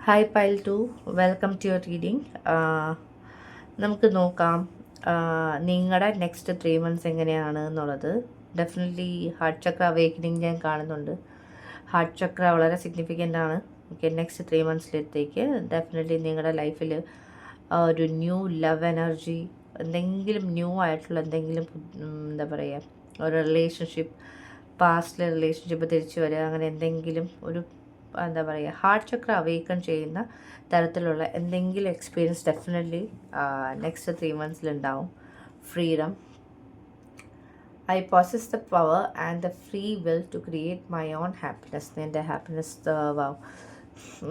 Hi pile 2, welcome to your reading. നമുക്ക് നോക്കാം നിങ്ങളുടെ നെക്സ്റ്റ് 3 months എങ്ങനെയാണ് എന്നുള്ളത്. ഡെഫിനറ്റ്ലി ഹാർട്ട് ചക്ര അവേക്കനിങ് ഞാൻ കാണുന്നുണ്ട്. ഹാർട്ട് ചക്ര വളരെ സിഗ്നിഫിക്കൻ്റ് ആണ്. ഓക്കെ, നെക്സ്റ്റ് 3 monthsലേക്ക് ഡെഫിനറ്റ്ലി നിങ്ങളുടെ ലൈഫിൽ ഒരു ന്യൂ ലവ് എനർജി, എന്തെങ്കിലും ന്യൂ ആയിട്ടുള്ള എന്തെങ്കിലും എന്താ പറയുക, ഒരു റിലേഷൻഷിപ്പ്, പാസ്റ്റിലെ റിലേഷൻഷിപ്പ് തിരിച്ചു വരിക, അങ്ങനെ എന്തെങ്കിലും ഒരു എന്താ പറയുക, ഹാർട്ട് ചക്ര അവേക്കൺ ചെയ്യുന്ന തരത്തിലുള്ള എന്തെങ്കിലും എക്സ്പീരിയൻസ് ഡെഫിനറ്റ്ലി നെക്സ്റ്റ് 3 months ഉണ്ടാവും. Freedom. I possess the power and the free will to create my own happiness. എൻ്റെ ഹാപ്പിനെസ്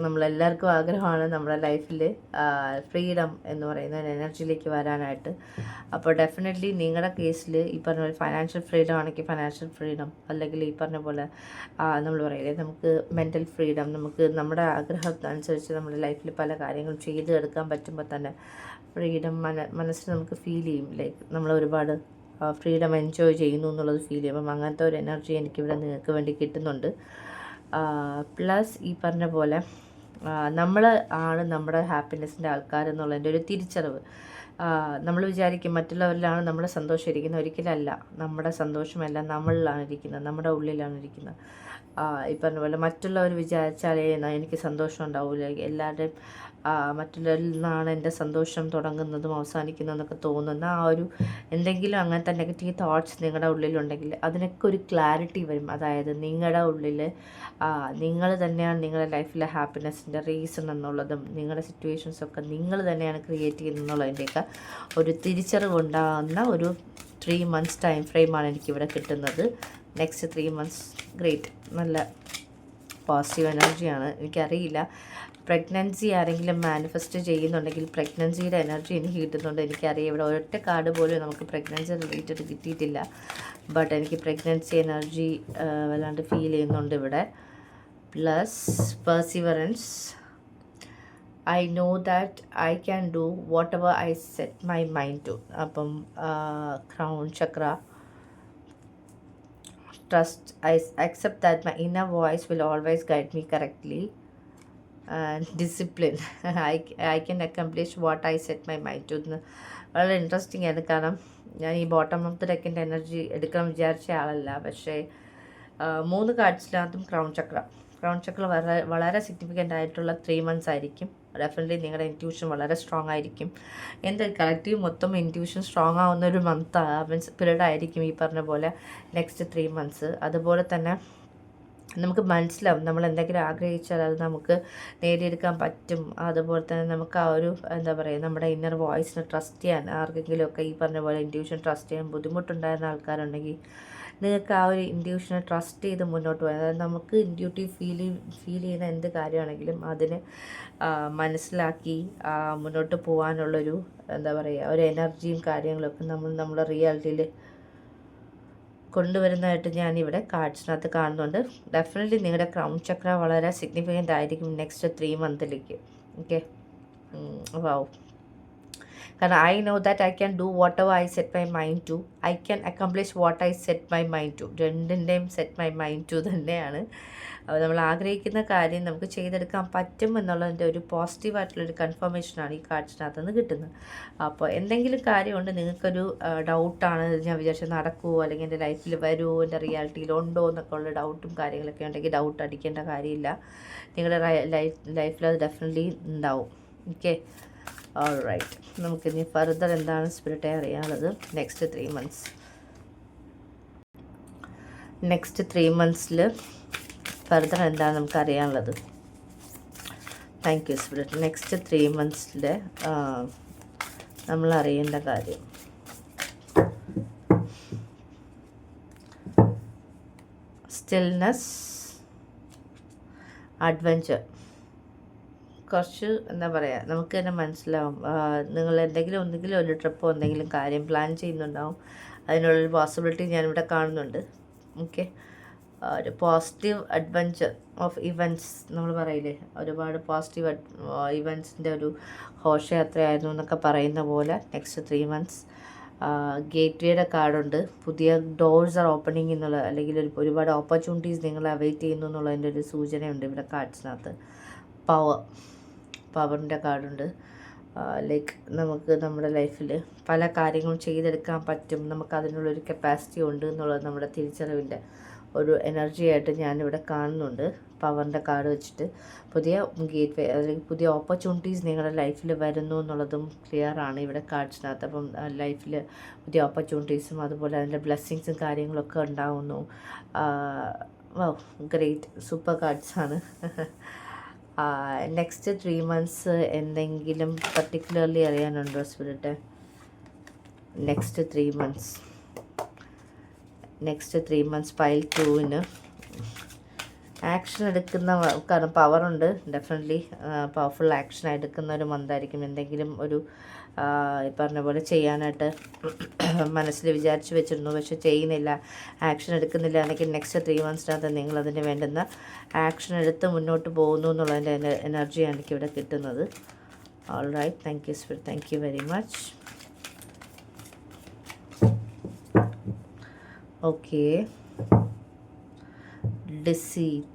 നമ്മളെല്ലാവർക്കും ആഗ്രഹമാണ് നമ്മുടെ ലൈഫിൽ ഫ്രീഡം എന്ന് പറയുന്ന എനർജിയിലേക്ക് വരാനായിട്ട്. അപ്പോൾ ഡെഫിനറ്റ്ലി നിങ്ങളുടെ കേസിൽ ഈ പറഞ്ഞ പോലെ ഫൈനാൻഷ്യൽ ഫ്രീഡം ആണെങ്കിൽ ഫൈനാൻഷ്യൽ ഫ്രീഡം, അല്ലെങ്കിൽ ഈ പറഞ്ഞ പോലെ നമ്മൾ പറയില്ലേ, നമുക്ക് മെൻ്റൽ ഫ്രീഡം, നമുക്ക് നമ്മുടെ ആഗ്രഹം അനുസരിച്ച് നമ്മുടെ ലൈഫിൽ പല കാര്യങ്ങളും ചെയ്തെടുക്കാൻ പറ്റുമ്പോൾ തന്നെ ഫ്രീഡം മനസ്സിൽ നമുക്ക് ഫീൽ ചെയ്യും. ലൈക്ക് നമ്മൾ ഒരുപാട് ഫ്രീഡം എൻജോയ് ചെയ്യുന്നു എന്നുള്ളത് ഫീൽ ചെയ്യും. അപ്പം അങ്ങനത്തെ ഒരു എനർജി എനിക്കിവിടെ നിങ്ങൾക്ക് വേണ്ടി കിട്ടുന്നുണ്ട്. പ്ലസ് ഈ പറഞ്ഞ പോലെ നമ്മൾ ആണ് നമ്മുടെ ഹാപ്പിനെസ്സിൻ്റെ ആൾക്കാരെന്നുള്ളതിൻ്റെ ഒരു തിരിച്ചറിവ്. നമ്മൾ വിചാരിക്കും മറ്റുള്ളവരിലാണ് നമ്മുടെ സന്തോഷം ഇരിക്കുന്നത്. ഒരിക്കലല്ല, നമ്മുടെ സന്തോഷമെല്ലാം നമ്മളിലാണ് ഇരിക്കുന്നത്, നമ്മുടെ ഉള്ളിലാണ് ഇരിക്കുന്നത്. ഈ പറഞ്ഞ പോലെ മറ്റുള്ളവർ വിചാരിച്ചാലേ എനിക്ക് സന്തോഷം ഉണ്ടാവില്ല, എല്ലാവരുടെയും മറ്റുള്ളവരിൽ നിന്നാണ് എൻ്റെ സന്തോഷം തുടങ്ങുന്നതും അവസാനിക്കുന്നതെന്നൊക്കെ തോന്നുന്ന ആ ഒരു എന്തെങ്കിലും അങ്ങനത്തെ നെഗറ്റീവ് തോട്ട്സ് നിങ്ങളുടെ ഉള്ളിലുണ്ടെങ്കിൽ അതിനൊക്കെ ഒരു ക്ലാരിറ്റി വരും. അതായത് നിങ്ങളുടെ ഉള്ളിൽ നിങ്ങൾ തന്നെയാണ് നിങ്ങളുടെ ലൈഫിലെ ഹാപ്പിനെസ്സിൻ്റെ റീസൺ എന്നുള്ളതും നിങ്ങളുടെ സിറ്റുവേഷൻസൊക്കെ നിങ്ങൾ തന്നെയാണ് ക്രിയേറ്റ് ചെയ്യുന്നതെന്നുള്ളതിൻ്റെയൊക്കെ ഒരു തിരിച്ചറിവുണ്ടാകുന്ന ഒരു 3 months ടൈം ഫ്രെയിമാണ് എനിക്കിവിടെ കിട്ടുന്നത്. നെക്സ്റ്റ് 3 months ഗ്രേറ്റ്, നല്ല പോസിറ്റീവ് എനർജിയാണ്. എനിക്കറിയില്ല, പ്രഗ്നൻസി ആരെങ്കിലും മാനിഫെസ്റ്റ് ചെയ്യുന്നുണ്ടെങ്കിൽ പ്രഗ്നൻസിയുടെ എനർജി എനിക്ക് കിട്ടുന്നുണ്ട്. എനിക്കറിയാം, ഇവിടെ ഒരൊറ്റ കാർഡ് പോലും നമുക്ക് പ്രഗ്നൻസി റിലേറ്റഡ് കിട്ടിയിട്ടില്ല. ബട്ട് എനിക്ക് പ്രഗ്നൻസി എനർജി വല്ലാണ്ട് ഫീൽ ചെയ്യുന്നുണ്ട് ഇവിടെ. Plus perseverance. I know that I can do whatever I set my mind to. അപ്പം crown chakra. Trust. I accept that my inner voice will always guide me correctly. And discipline. I can accomplish what I set my mind to. വളരെ interesting ആണ്. കാരണം ഞാൻ ഈ bottom of the ഡെക്കിൻ്റെ energy എടുക്കാൻ വിചാരിച്ച ആളല്ല, പക്ഷേ 3 കാർഡ്സിനകത്തും ക്രൗൺ ചക്ര വളരെ വളരെ സിഗ്നിഫിക്കൻ്റ് ആയിട്ടുള്ള 3 months ആയിരിക്കും. ഡെഫിനറ്റ്ലി നിങ്ങളുടെ ഇൻറ്റ്യൂഷൻ വളരെ സ്ട്രോങ് ആയിരിക്കും. എൻ്റെ കളക്റ്റീവ് മൊത്തം ഇൻറ്റ്യൂഷൻ സ്ട്രോങ് ആവുന്ന ഒരു മീൻസ് പീരീഡ് ആയിരിക്കും ഈ പറഞ്ഞ പോലെ നെക്സ്റ്റ് 3 months. അതുപോലെ തന്നെ നമുക്ക് മനസ്സിലാവും നമ്മൾ എന്തെങ്കിലും ആഗ്രഹിച്ചാൽ അത് നമുക്ക് നേടിയെടുക്കാൻ പറ്റും. അതുപോലെ തന്നെ നമുക്ക് ആ ഒരു എന്താ പറയുക നമ്മുടെ ഇന്നർ വോയിസിനെ ട്രസ്റ്റ് ചെയ്യാൻ ആർക്കെങ്കിലുമൊക്കെ ഈ പറഞ്ഞ പോലെ ഇൻറ്റ്യൂഷൻ ട്രസ്റ്റ് ചെയ്യാൻ ബുദ്ധിമുട്ടുണ്ടായിരുന്ന ആൾക്കാരുണ്ടെങ്കിൽ നിങ്ങൾക്ക് ആ ഒരു ഇൻറ്റ്യൂഷനെ ട്രസ്റ്റ് ചെയ്ത് മുന്നോട്ട് പോകാം. അതായത് നമുക്ക് ഇൻറ്റ്യൂട്ടീവ് ഫീൽ ചെയ്യുന്ന എന്ത് കാര്യമാണെങ്കിലും അതിന് മനസ്സിലാക്കി മുന്നോട്ട് പോകാനുള്ളൊരു എന്താ പറയുക ഒരു എനർജിയും കാര്യങ്ങളൊക്കെ നമ്മുടെ റിയാലിറ്റിയിൽ കൊണ്ടുവരുന്നതായിട്ട് ഞാനിവിടെ കാർഡ്സിനകത്ത് കാണുന്നുണ്ട്. ഡെഫിനറ്റ്ലി നിങ്ങളുടെ ക്രൗൺ ചക്ര വളരെ സിഗ്നിഫിക്കൻ്റ് ആയിരിക്കും നെക്സ്റ്റ് 3 months. Okay, wow. കാരണം I know that I can do whatever I set my mind to, I can accomplish what I set my mind to. രണ്ടിൻ്റെയും സെറ്റ് മൈ മൈൻഡ് ടു തന്നെയാണ്. അപ്പോൾ നമ്മൾ ആഗ്രഹിക്കുന്ന കാര്യം നമുക്ക് ചെയ്തെടുക്കാൻ പറ്റും എന്നുള്ളതിൻ്റെ ഒരു പോസിറ്റീവായിട്ടുള്ളൊരു കൺഫർമേഷനാണ് ഈ കാർഡ്സിനകത്ത് നിന്ന് കിട്ടുന്നത്. അപ്പോൾ എന്തെങ്കിലും കാര്യമുണ്ട് നിങ്ങൾക്കൊരു ഡൗട്ടാണ്, ഞാൻ വിചാരിച്ചത് നടക്കുമോ അല്ലെങ്കിൽ എൻ്റെ ലൈഫിൽ വരുമോ, എൻ്റെ റിയാലിറ്റിയിലുണ്ടോ എന്നൊക്കെ ഉള്ള ഡൗട്ടും കാര്യങ്ങളൊക്കെ ഉണ്ടെങ്കിൽ ഡൗട്ട് അടിക്കേണ്ട കാര്യമില്ല. നിങ്ങളുടെ ലൈഫിൽ അത് ഡെഫിനറ്റ്ലി ഉണ്ടാവും. Okay, all right. നമുക്കിനി ഫർദർ എന്താണ് സ്പിരിറ്റെ അറിയാനുള്ളത് next 3 months. Next 3 months further എന്താണ് നമുക്ക് അറിയാനുള്ളത്? Thank you spirit. Next 3 months നമ്മൾ അറിയേണ്ട കാര്യം സ്റ്റിൽനെസ്, അഡ്വഞ്ചർ. കുറച്ച് എന്താ പറയുക നമുക്ക് തന്നെ മനസ്സിലാവും നിങ്ങൾ ഒന്നെങ്കിലും ഒരു ട്രിപ്പോ എന്തെങ്കിലും കാര്യം പ്ലാൻ ചെയ്യുന്നുണ്ടാവും. അതിനുള്ളൊരു പോസിബിലിറ്റി ഞാനിവിടെ കാണുന്നുണ്ട്. ഓക്കെ, ഒരു പോസിറ്റീവ് അഡ്വഞ്ചർ ഓഫ് ഇവൻറ്റ്സ് നമ്മൾ പറയില്ലേ, ഒരുപാട് പോസിറ്റീവ് ഇവൻറ്റ്സിൻ്റെ ഒരു ഘോഷയാത്രയായിരുന്നു എന്നൊക്കെ പറയുന്ന പോലെ നെക്സ്റ്റ് 3 months. ഗേറ്റ് വേയുടെ കാർഡുണ്ട്. പുതിയ ഡോർസ് ആർ ഓപ്പണിംഗ് എന്നുള്ള അല്ലെങ്കിൽ ഒരുപാട് ഓപ്പർച്യൂണിറ്റീസ് നിങ്ങൾ അവൈറ്റ് ചെയ്യുന്നു എന്നുള്ളതിൻ്റെ ഒരു സൂചനയുണ്ട് ഇവിടെ കാർഡ്സിനകത്ത്. പവറിൻ്റെ കാർഡുണ്ട്. ലൈക്ക് നമുക്ക് നമ്മുടെ ലൈഫിൽ പല കാര്യങ്ങളും ചെയ്തെടുക്കാൻ പറ്റും, നമുക്ക് അതിനുള്ളൊരു കപ്പാസിറ്റി ഉണ്ട് എന്നുള്ളത് നമ്മുടെ തിരിച്ചറിവിൻ്റെ ഒരു എനർജി ആയിട്ട് ഞാനിവിടെ കാണുന്നുണ്ട്. പവറിൻ്റെ കാർഡ് വെച്ചിട്ട് പുതിയ ഗേറ്റ് വേ അല്ലെങ്കിൽ പുതിയ ഓപ്പർച്യൂണിറ്റീസ് നിങ്ങളുടെ ലൈഫിൽ വരുന്നു എന്നുള്ളതും ക്ലിയർ ആണ് ഇവിടെ കാർഡ്സിനകത്ത്. അപ്പം ലൈഫിൽ പുതിയ ഓപ്പർച്യൂണിറ്റീസും അതുപോലെ അതിൻ്റെ ബ്ലെസ്സിങ്സും കാര്യങ്ങളൊക്കെ ഉണ്ടാകുന്നു. ഗ്രേറ്റ്, സൂപ്പർ കാർഡ്സാണ്. നെക്സ്റ്റ് 3 months എന്തെങ്കിലും പർട്ടിക്കുലർലി അറിയാനുണ്ടോ spirit? Next 3 months pile 2 action എടുക്കുന്ന, കാരണം പവറുണ്ട്. ഡെഫിനറ്റ്ലി പവർഫുൾ ആക്ഷൻ എടുക്കുന്ന ഒരു മന്തായിരിക്കും. എന്തെങ്കിലും ഒരു ഈ പറഞ്ഞ പോലെ ചെയ്യാനായിട്ട് മനസ്സിൽ വിചാരിച്ച് വെച്ചിരുന്നു, പക്ഷെ ചെയ്യുന്നില്ല, ആക്ഷൻ എടുക്കുന്നില്ല എന്നെങ്കിൽ നെക്സ്റ്റ് 3 monthsനകത്ത് നിങ്ങളതിന് വേണ്ടുന്ന ആക്ഷൻ എടുത്ത് മുന്നോട്ട് പോകുന്നു എന്നുള്ളതിൻ്റെ എനർജിയാണ് എനിക്കിവിടെ കിട്ടുന്നത്. All right, thank you spirit, thank you very much. Okay, deceit,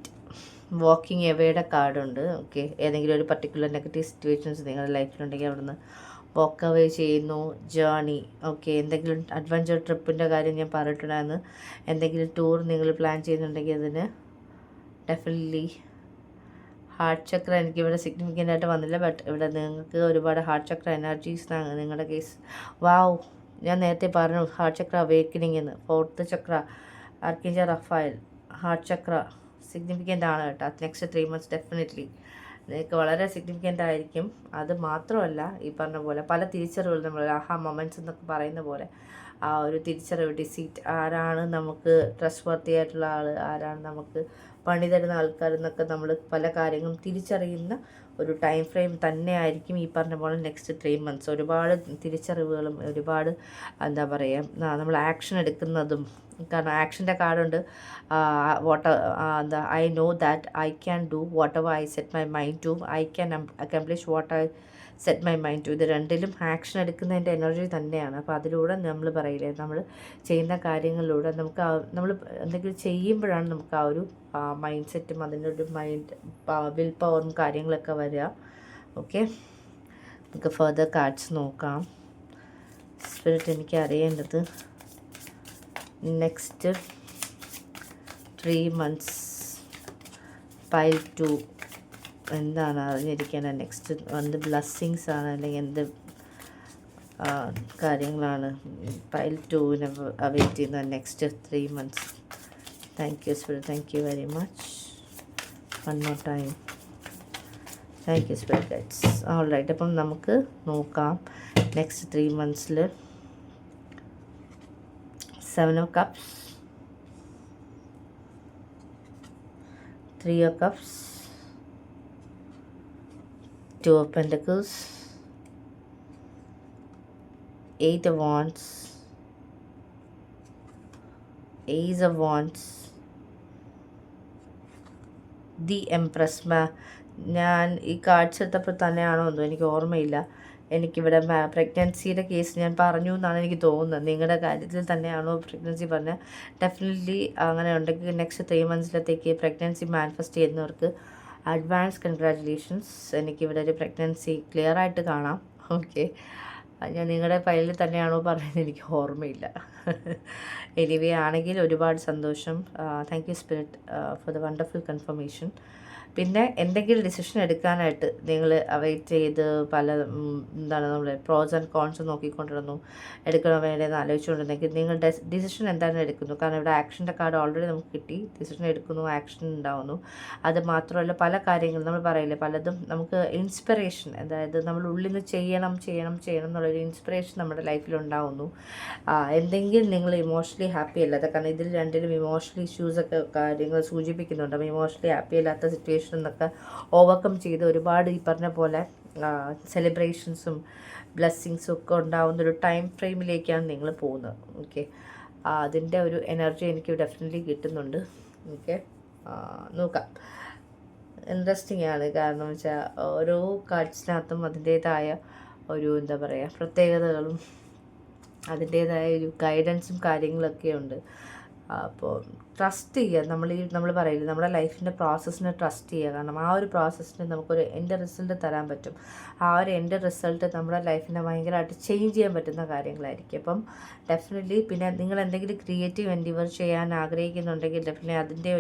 walking എവേയുടെ കാർഡുണ്ട്. ഓക്കെ, ഏതെങ്കിലും ഒരു പർട്ടിക്കുലർ നെഗറ്റീവ് സിറ്റുവേഷൻസ് നിങ്ങളുടെ ലൈഫിലുണ്ടെങ്കിൽ അവിടുന്ന് വാക്ക് അവേ ചെയ്യുന്നു. ജേർണി, ഓക്കെ, എന്തെങ്കിലും അഡ്വഞ്ചർ ട്രിപ്പിൻ്റെ കാര്യം ഞാൻ പറഞ്ഞിട്ടുണ്ടായിരുന്നു. എന്തെങ്കിലും ടൂർ നിങ്ങൾ പ്ലാൻ ചെയ്യുന്നുണ്ടെങ്കിൽ അതിന് ഡെഫിനറ്റ്ലി ഹാർട്ട് ചക്ര എനിക്കിവിടെ സിഗ്നിഫിക്കൻ്റ് ആയിട്ട് വന്നില്ല, ബട്ട് ഇവിടെ നിങ്ങൾക്ക് ഒരുപാട് ഹാർട്ട് ചക്ര എനർജീസ് നിങ്ങളുടെ കേസ്. വാവ്, ഞാൻ നേരത്തെ പറഞ്ഞു ഹാർട്ട് ചക്ര അവേക്കനിങ് എന്ന്. 4th ചക്ര ആർക്കേഞ്ചൽ റഫായൽ, ഹാർട്ട് ചക്ര സിഗ്നിഫിക്കൻ്റ് ആണ് കേട്ടോ. നെക്സ്റ്റ് 3 months ഡെഫിനറ്റ്ലി നിങ്ങൾക്ക് വളരെ സിഗ്നിഫിക്കൻ്റ് ആയിരിക്കും. അത് മാത്രമല്ല ഈ പറഞ്ഞ പോലെ പല തിരിച്ചറിവുകൾ, നമ്മൾ ആഹാ മൊമെൻറ്റ്സ് എന്നൊക്കെ പറയുന്ന പോലെ ആ ഒരു തിരിച്ചറിവ്, ഡിസീറ്റ്, ആരാണ് നമുക്ക് ട്രസ്റ്റ് വർത്തി ആയിട്ടുള്ള ആൾ, ആരാണ് നമുക്ക് പണി തരുന്ന ആൾക്കാർ എന്നൊക്കെ നമ്മൾ പല കാര്യങ്ങളും തിരിച്ചറിയുന്ന ഒരു ടൈം ഫ്രെയിം തന്നെ ആയിരിക്കും ഈ പറഞ്ഞ പോലെ നെക്സ്റ്റ് 3 months. ഒരുപാട് തിരിച്ചറിവുകളും ഒരുപാട് എന്താ പറയുക നമ്മൾ ആക്ഷൻ എടുക്കുന്നതും, കാരണം ആക്ഷൻ്റെ കാർഡുണ്ട്. I know that I can do whatever I set my mind to, I can accomplish what I set my mind to. ഇത് രണ്ടിലും ആക്ഷൻ എടുക്കുന്നതിൻ്റെ എനർജി തന്നെയാണ്. അപ്പോൾ അതിലൂടെ നമ്മൾ പറയില്ലേ, നമ്മൾ ചെയ്യുന്ന കാര്യങ്ങളിലൂടെ നമുക്ക് നമ്മൾ എന്തെങ്കിലും ചെയ്യുമ്പോഴാണ് നമുക്ക് ആ ഒരു മൈൻഡ് സെറ്റും അതിൻ്റെ ഒരു വിൽ പവറും കാര്യങ്ങളൊക്കെ വരിക. ഓക്കെ, നമുക്ക് ഫർദർ കാർഡ്സ് നോക്കാം. സ്പിരിറ്റ് എനിക്ക് അറിയേണ്ടത് നെക്സ്റ്റ് 3 months പൈൽ 2 എന്താണ് അറിഞ്ഞിരിക്കേണ്ടത്? നെക്സ്റ്റ് എന്ത് ബ്ലെസ്സിങ്സ് ആണ്, അല്ലെങ്കിൽ എന്ത് കാര്യങ്ങളാണ് പൈൽ 2-നെ അവൈറ്റ് ചെയ്യുന്ന next 3 months? Thank you spirit, thank you very much. One more time. Thank you spirit guides. All right, അപ്പം നമുക്ക് നോക്കാം നെക്സ്റ്റ് 3 monthsൽ 7 of Cups, 3 of Cups, 2 of Pentacles, 8 of Wands, Ace of Wands, The Empress. ഞാൻ ഈ cards എടുത്തപ്പോൾ തന്നെയാണോ എന്തോ എനിക്ക് ഓർമ്മയില്ല. എനിക്കിവിടെ പ്രഗ്നൻസിയുടെ കേസ് ഞാൻ പറഞ്ഞു എന്നാണ് എനിക്ക് തോന്നുന്നത്. നിങ്ങളുടെ കാര്യത്തിൽ തന്നെയാണോ പ്രഗ്നൻസി പറഞ്ഞാൽ? ഡെഫിനറ്റ്ലി അങ്ങനെ ഉണ്ടെങ്കിൽ നെക്സ്റ്റ് 3 monthsലത്തേക്ക് പ്രഗ്നൻസി മാനിഫെസ്റ്റ് ചെയ്യുന്നവർക്ക് അഡ്വാൻസ് കൺഗ്രാജുലേഷൻസ്. എനിക്കിവിടെ ഒരു പ്രഗ്നൻസി ക്ലിയർ ആയിട്ട് കാണാം. ഓക്കെ, ഞാൻ നിങ്ങളുടെ ഫയലിൽ തന്നെയാണോ പറയുന്നത് എനിക്ക് ഓർമ്മയില്ല. എനിവേ ആണെങ്കിൽ ഒരുപാട് സന്തോഷം. Thank you spirit for the wonderful confirmation. പിന്നെ എന്തെങ്കിലും ഡിസിഷൻ എടുക്കാനായിട്ട് നിങ്ങൾ അവൈറ്റ് ചെയ്ത് എന്താണ് നമ്മൾ പ്രോസ് ആൻഡ് കോൺസ് നോക്കിക്കൊണ്ടിരുന്നു, എടുക്കണോ വേണ്ടതെന്ന് ആലോചിച്ചുകൊണ്ടിരുന്നെങ്കിൽ നിങ്ങൾ ഡിസിഷൻ എന്തായാലും എടുക്കുന്നു. കാരണം ഇവിടെ ആക്ഷൻ്റെ കാർഡ് ഓൾറെഡി നമുക്ക് കിട്ടി. ഡിസിഷൻ എടുക്കുന്നു, ആക്ഷൻ ഉണ്ടാവുന്നു. അത് മാത്രമല്ല പല കാര്യങ്ങളും നമ്മൾ പറയില്ലേ, പലതും നമുക്ക് ഇൻസ്പിറേഷൻ, അതായത് നമ്മൾ ഉള്ളിൽ നിന്ന് ചെയ്യണം എന്നുള്ളൊരു ഇൻസ്പിറേഷൻ നമ്മുടെ ലൈഫിലുണ്ടാവുന്നു. എന്തെങ്കിലും നിങ്ങൾ ഇമോഷണലി ഹാപ്പി അല്ലാത്ത, കാരണം ഇതിൽ രണ്ടിലും ഇമോഷണൽ ഇഷ്യൂസൊക്കെ കാര്യങ്ങൾ സൂചിപ്പിക്കുന്നുണ്ട്. അപ്പോൾ ഇമോഷണലി ഹാപ്പി അല്ലാത്ത സിറ്റുവേഷൻ എന്നൊക്കെ ഓവർകം ചെയ്ത് ഒരുപാട് ഈ പറഞ്ഞ പോലെ സെലിബ്രേഷൻസും ബ്ലെസ്സിങ്സും ഒക്കെ ഉണ്ടാവുന്ന ഒരു ടൈം ഫ്രെയിമിലേക്കാണ് നിങ്ങൾ പോകുന്നത്. ഓക്കെ, അതിൻ്റെ ഒരു എനർജി എനിക്ക് ഡെഫിനറ്റ്ലി കിട്ടുന്നുണ്ട്. ഓക്കെ, നോക്കാം. ഇൻട്രസ്റ്റിംഗ് ആണ്. കാരണം വെച്ചാൽ ഓരോ കാർഡ്സിനകത്തും അതിൻ്റേതായ ഒരു എന്താ പറയുക പ്രത്യേകതകളും അതിൻ്റേതായ ഒരു ഗൈഡൻസും കാര്യങ്ങളൊക്കെ ഉണ്ട്. അപ്പോൾ ട്രസ്റ്റ് ചെയ്യുക. നമ്മൾ പറയില്ല, നമ്മുടെ ലൈഫിൻ്റെ പ്രോസസ്സിനെ ട്രസ്റ്റ് ചെയ്യുക. കാരണം ആ ഒരു പ്രോസസ്സിന് നമുക്കൊരു എൻഡ് റിസൾട്ട് തരാൻ പറ്റും. ആ ഒരു എൻഡ് റിസൾട്ട് നമ്മുടെ ലൈഫിനെ ഭയങ്കരമായിട്ട് ചേഞ്ച് ചെയ്യാൻ പറ്റുന്ന കാര്യങ്ങളായിരിക്കും. അപ്പം ഡെഫിനറ്റ്ലി പിന്നെ നിങ്ങൾ എന്തെങ്കിലും ക്രിയേറ്റീവ് എൻഡിവർ ചെയ്യാൻ ആഗ്രഹിക്കുന്നുണ്ടെങ്കിൽ ഡെഫിനറ്റ്ലി അതിൻ്റെ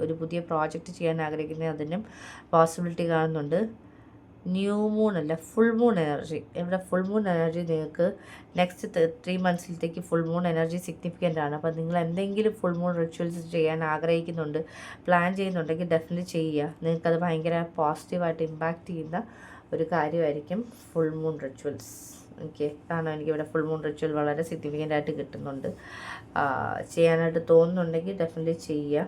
ഒരു പുതിയ പ്രോജക്റ്റ് ചെയ്യാൻ ആഗ്രഹിക്കുന്ന അതിനും പോസിബിലിറ്റി കാണുന്നുണ്ട്. ന്യൂ മൂൺ അല്ല, ഫുൾ മൂൺ എനർജി. ഇവിടെ ഫുൾ മൂൺ എനർജി നിങ്ങൾക്ക് നെക്സ്റ്റ് 3 monthsലത്തേക്ക് ഫുൾ മൂൺ എനർജി സിഗ്നിഫിക്കൻ്റ് ആണ്. അപ്പോൾ നിങ്ങൾ എന്തെങ്കിലും ഫുൾ മൂൺ റിച്വൽസ് ചെയ്യാൻ ആഗ്രഹിക്കുന്നുണ്ട്, പ്ലാൻ ചെയ്യുന്നുണ്ടെങ്കിൽ ഡെഫിനറ്റ്ലി ചെയ്യുക. നിങ്ങൾക്കത് ഭയങ്കര പോസിറ്റീവായിട്ട് ഇമ്പാക്റ്റ് ചെയ്യുന്ന ഒരു കാര്യമായിരിക്കും ഫുൾ മൂൺ റിച്വൽസ്. ഓക്കെ, കാരണം എനിക്കിവിടെ ഫുൾ മൂൺ റിച്വൽ വളരെ സിഗ്നിഫിക്കൻ്റ് ആയിട്ട് കിട്ടുന്നുണ്ട്. ചെയ്യാനായിട്ട് തോന്നുന്നുണ്ടെങ്കിൽ ഡെഫിനറ്റ്ലി ചെയ്യുക.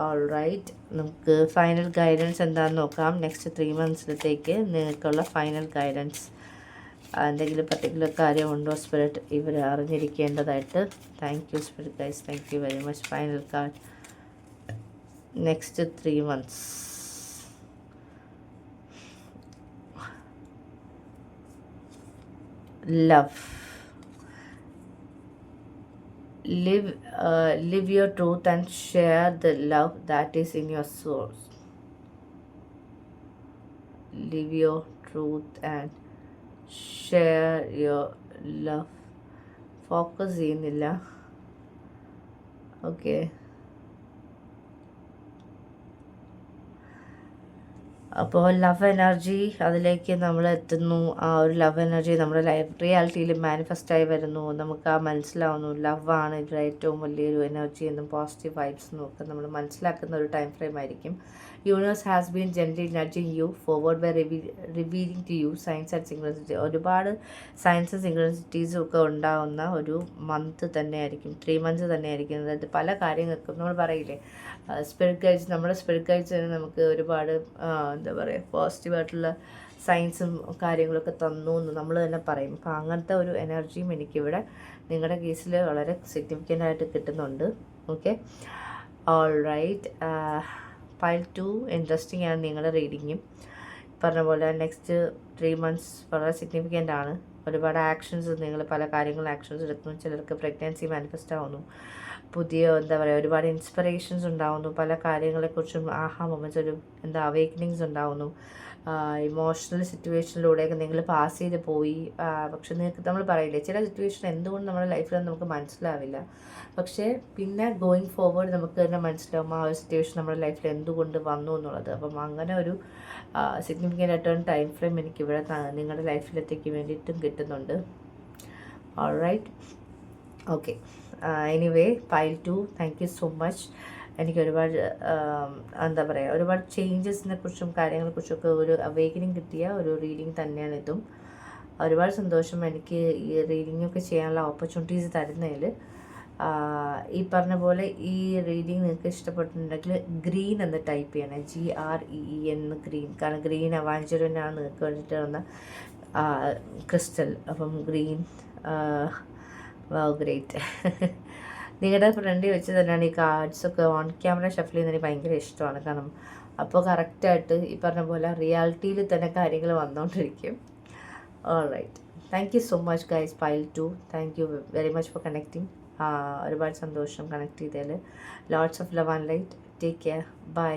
ഓൾ റൈറ്റ്, നമുക്ക് ഫൈനൽ ഗൈഡൻസ് എന്താണെന്ന് നോക്കാം. നെക്സ്റ്റ് 3 monthsലത്തേക്ക് നിങ്ങൾക്കുള്ള ഫൈനൽ ഗൈഡൻസ് എന്തെങ്കിലും പർട്ടിക്കുലർ കാര്യമുണ്ടോ സ്പിരിറ്റ് ഇവർ അറിഞ്ഞിരിക്കേണ്ടതായിട്ട്? Thank you spirit guys, thank you very much. Final card next 3 months. Love. Live your truth and share the love that is in your soul. Live your truth and share your love. Focus ചെയ്യുന്നില്ല. Okay, അപ്പോൾ love energy അതിലേക്ക് നമ്മൾ എത്തുന്നു. ആ ഒരു love energy നമ്മുടെ റിയാലിറ്റിയിൽ മാനിഫെസ്റ്റായി വരുന്നു. നമുക്ക് മനസ്സിലാവുന്നു ലവാണ് ഇതിൽ ഏറ്റവും വലിയൊരു എനർജി എന്നും പോസിറ്റീവ് വൈബ്സ് എന്നും ഒക്കെ നമ്മൾ മനസ്സിലാക്കുന്ന ഒരു ടൈം ഫ്രെയിം ആയിരിക്കും. Universe has been gently nudging you forward by revealing to you science and synchronicity. ഒരുപാട് സയൻസും സിംഗ്ലസിറ്റീസും ഒക്കെ ഉണ്ടാകുന്ന ഒരു മന്ത് തന്നെയായിരിക്കും, 3 months തന്നെയായിരിക്കും. അതായത് പല കാര്യങ്ങൾക്കും നമ്മൾ പറയില്ലേ, സ്പിരിറ്റ് ഗൈഡ്സ്, നമ്മുടെ സ്പിരിറ്റ് ഗൈഡ്സ് തന്നെ നമുക്ക് ഒരുപാട് എന്താ പറയുക പോസിറ്റീവായിട്ടുള്ള സയൻസും കാര്യങ്ങളൊക്കെ തന്നു എന്ന് നമ്മൾ തന്നെ പറയും. അപ്പോൾ അങ്ങനത്തെ ഒരു എനർജിയും എനിക്കിവിടെ നിങ്ങളുടെ കേസിൽ വളരെ സിഗ്നിഫിക്കൻ്റ് ആയിട്ട് കിട്ടുന്നുണ്ട്. Okay, all right. Pile 2 interesting ആണ് നിങ്ങളുടെ റീഡിങ്ങും. പറഞ്ഞ പോലെ നെക്സ്റ്റ് 3 months വളരെ സിഗ്നിഫിക്കൻ്റ് ആണ്. ഒരുപാട് ആക്ഷൻസ് നിങ്ങൾ പല കാര്യങ്ങളും ആക്ഷൻസ് എടുക്കുന്നു. ചിലർക്ക് പ്രഗ്നൻസി മാനിഫെസ്റ്റ് ആവുന്നു, പുതിയ എന്താ പറയുക ഒരുപാട് ഇൻസ്പിറേഷൻസ് ഉണ്ടാവുന്നു, പല കാര്യങ്ങളെക്കുറിച്ചും ആഹാ മൊമെൻറ്റ്സ്, ഒരു എന്താ അവേക്കനിങ്സ് ഉണ്ടാവുന്നു. ഇമോഷണൽ സിറ്റുവേഷനിലൂടെയൊക്കെ നിങ്ങൾ പാസ് ചെയ്ത് പോയി. പക്ഷെ നിങ്ങൾക്ക് നമ്മൾ പറയില്ലേ, ചില സിറ്റുവേഷൻ എന്തുകൊണ്ട് നമ്മുടെ ലൈഫിൽ നമുക്ക് മനസ്സിലാവില്ല, പക്ഷേ പിന്നെ ഗോയിങ് ഫോർവേഡ് നമുക്ക് തന്നെ മനസ്സിലാവും ആ ഒരു സിറ്റുവേഷൻ നമ്മുടെ ലൈഫിൽ എന്തുകൊണ്ട് വന്നു എന്നുള്ളത്. അപ്പം അങ്ങനെ ഒരു സിഗ്നിഫിക്കൻ്റ് ആയിട്ടൊരു ടൈം ഫ്രെയിം എനിക്കിവിടെ നിങ്ങളുടെ ലൈഫിലെത്തിക്ക് വേണ്ടിയിട്ടും കിട്ടുന്നുണ്ട്. All right, okay. Anyway, pile 2, thank you so much. എനിക്ക് ഒരുപാട് എന്താ പറയുക, ഒരുപാട് ചേഞ്ചസിനെ കുറിച്ചും കാര്യങ്ങളെക്കുറിച്ചൊക്കെ ഒരു അവേക്കനിങ് കിട്ടിയ ഒരു റീഡിങ് തന്നെയാണ് ഇതും. ഒരുപാട് സന്തോഷം എനിക്ക് ഈ റീഡിങ്ങൊക്കെ ചെയ്യാനുള്ള ഓപ്പർച്യൂണിറ്റീസ് തരുന്നതിൽ. ഈ പറഞ്ഞ പോലെ ഈ റീഡിങ് നിങ്ങൾക്ക് ഇഷ്ടപ്പെട്ടിട്ടുണ്ടെങ്കിൽ ഗ്രീൻ എന്ന് ടൈപ്പ് ചെയ്യണേ, GREEN ഗ്രീൻ. കാരണം ഗ്രീൻ അവാഞ്ചറിനാണ് നിങ്ങൾക്ക് വേണ്ടിയിട്ട് വന്ന ക്രിസ്റ്റൽ. അപ്പം ഗ്രീൻ, ഗ്രേറ്റ്. നിങ്ങളുടെ ഫ്രണ്ടിൽ വെച്ച് തന്നെയാണ് ഈ കാർഡ്സൊക്കെ ഓൺ ക്യാമറ ഷഫിൽ ചെയ്യുന്നത്. എനിക്ക് ഭയങ്കര ഇഷ്ടമാണ്. കാരണം അപ്പോൾ കറക്റ്റായിട്ട് ഈ പറഞ്ഞ പോലെ റിയാലിറ്റിയിൽ തന്നെ കാര്യങ്ങൾ വന്നുകൊണ്ടിരിക്കും. All right, thank you so much guys, pile 2. Thank you very much for connecting. ഒരുപാട് സന്തോഷം കണക്ട് ചെയ്തതിൽ. Lots of love and light. Take care. By.